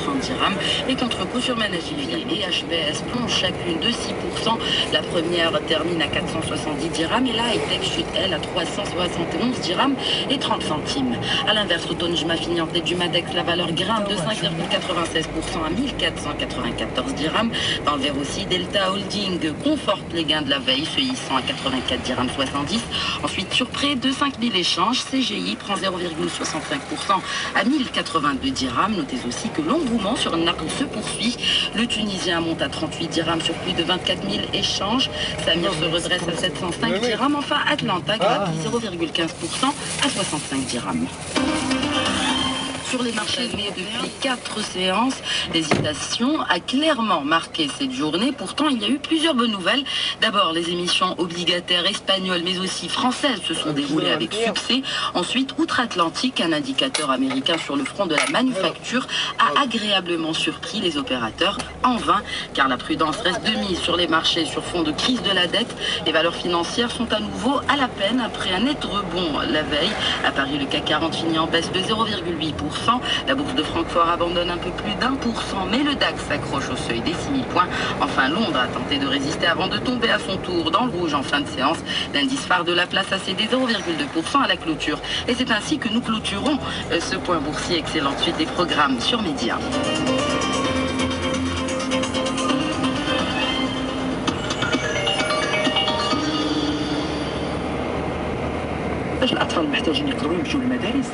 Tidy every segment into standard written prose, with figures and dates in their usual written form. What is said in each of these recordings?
630 dirhams. Les contre-coups sur Managil et HBS plongent chacune de 6%. La première termine à 470 dirhams et la Hightech chute, elle, à 371 dirhams et 30 centimes. A l'inverse, Autonjma finit en tête du Madex, la valeur grimpe de 5,96% à 1494 dirhams. Dans le vert aussi, Delta Holding conforte les gains de la veille, se hissant à 84 dirhams 70. Ensuite, sur près de 5000 échanges, CGI prend 0,65% à 1082 dirhams. Notez aussi que l'engouement sur Naql se poursuit. Le Tunisien monte à 38 dirhams sur plus de 24 000 échanges. Samir se redresse à 705 dirhams. Enfin, Atlanta grappille 0,15% à 65 dirhams. Sur les marchés depuis 4 séances, l'hésitation a clairement marqué cette journée. Pourtant, il y a eu plusieurs bonnes nouvelles. D'abord, les émissions obligataires espagnoles, mais aussi françaises, se sont déroulées avec succès. Ensuite, outre-Atlantique, un indicateur américain sur le front de la manufacture a agréablement surpris les opérateurs, en vain, car la prudence reste de mise sur les marchés sur fond de crise de la dette. Les valeurs financières sont à nouveau à la peine après un net rebond la veille. À Paris, le CAC 40 finit en baisse de 0,8%. La bourse de Francfort abandonne un peu plus d'1%, mais le DAX s'accroche au seuil des 6000 points. Enfin, Londres a tenté de résister avant de tomber à son tour dans le rouge en fin de séance. L'indice phare de la place a cédé 0,2% à la clôture. Et c'est ainsi que nous clôturons ce point boursier. Excellente suite des programmes sur Média. باش الأطفال محتاجين يقدروا يمشوا للمدارس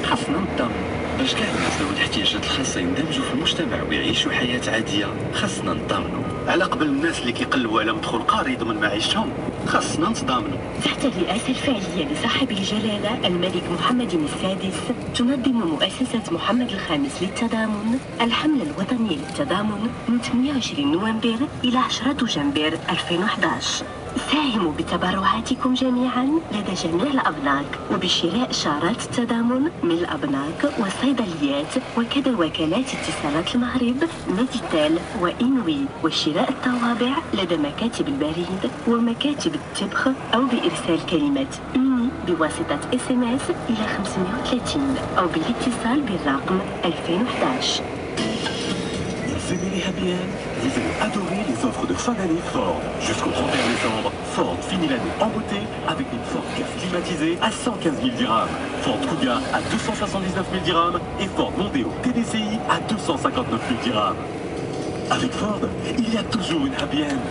خاصنا نضمن باش كاع الناس ذوي الاحتياجات الخاصة يندمجوا في المجتمع ويعيشوا حياة عادية خاصنا نضمنوا. على قبل الناس اللي كيقلبوا على مدخول قاري ضمن معيشتهم خاصنا نتضامنوا. تحت الرئاسة الفعلية لصاحب الجلالة الملك محمد السادس تنظم مؤسسة محمد الخامس للتضامن الحملة الوطنية للتضامن من 28 نوفمبر إلى 10 دجنبر 2011. ساهموا بتبرعاتكم جميعا لدى جميع الأبناك وبشراء شارات التضامن من الأبناك والصيدليات وكذا وكالات اتصالات المغرب ميديتال وإنوي وشراء الطوابع لدى مكاتب البريد ومكاتب الطبخ أو بإرسال كلمة إني بواسطة SMS إلى 530 أو بالاتصال بالرقم 2011. Vous aimez les happy end? Vous allez adorer les offres de fin d'année Ford. Jusqu'au 31 décembre, Ford finit l'année en beauté avec une Ford Ka climatisée à 115 000 dirhams, Ford Kuga à 279 000 dirhams et Ford Mondeo TDCi à 259 000 dirhams. Avec Ford, il y a toujours une happy end.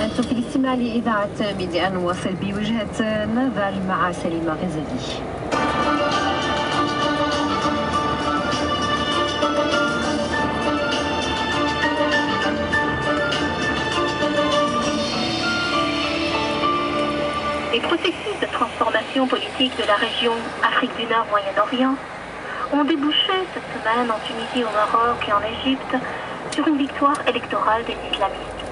أنتم في الاستماع لإذاعة ميديا نواصل بوجهة نظر مع سليمة غزالي. Les processus de transformation politique de la région Afrique du Nord-Moyen-Orient ont débouché cette semaine en Tunisie, au Maroc et en Égypte sur une victoire électorale des islamistes.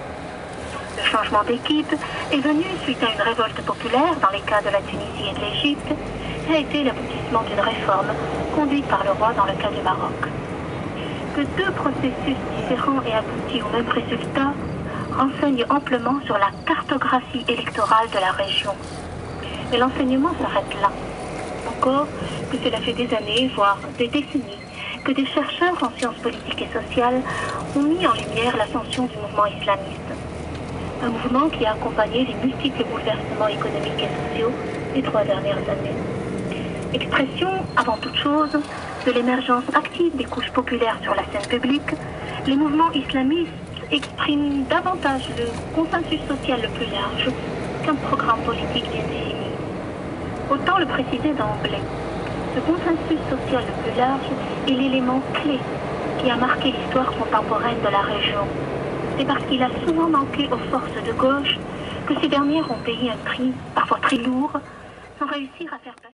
Le changement d'équipe est venu suite à une révolte populaire dans les cas de la Tunisie et de l'Égypte et a été l'aboutissement d'une réforme conduite par le roi dans le cas du Maroc. Que deux processus différents et aboutis au même résultat renseigne amplement sur la cartographie électorale de la région. Mais l'enseignement s'arrête là. Encore que cela fait des années, voire des décennies, que des chercheurs en sciences politiques et sociales ont mis en lumière l'ascension du mouvement islamiste. Un mouvement qui a accompagné les multiples bouleversements économiques et sociaux des 3 dernières années. Expression, avant toute chose, de l'émergence active des couches populaires sur la scène publique, les mouvements islamistes exprime davantage le consensus social le plus large qu'un programme politique bien défini. Autant le préciser d'emblée, ce consensus social le plus large est l'élément clé qui a marqué l'histoire contemporaine de la région. C'est parce qu'il a souvent manqué aux forces de gauche que ces dernières ont payé un prix, parfois très lourd, sans réussir à faire passer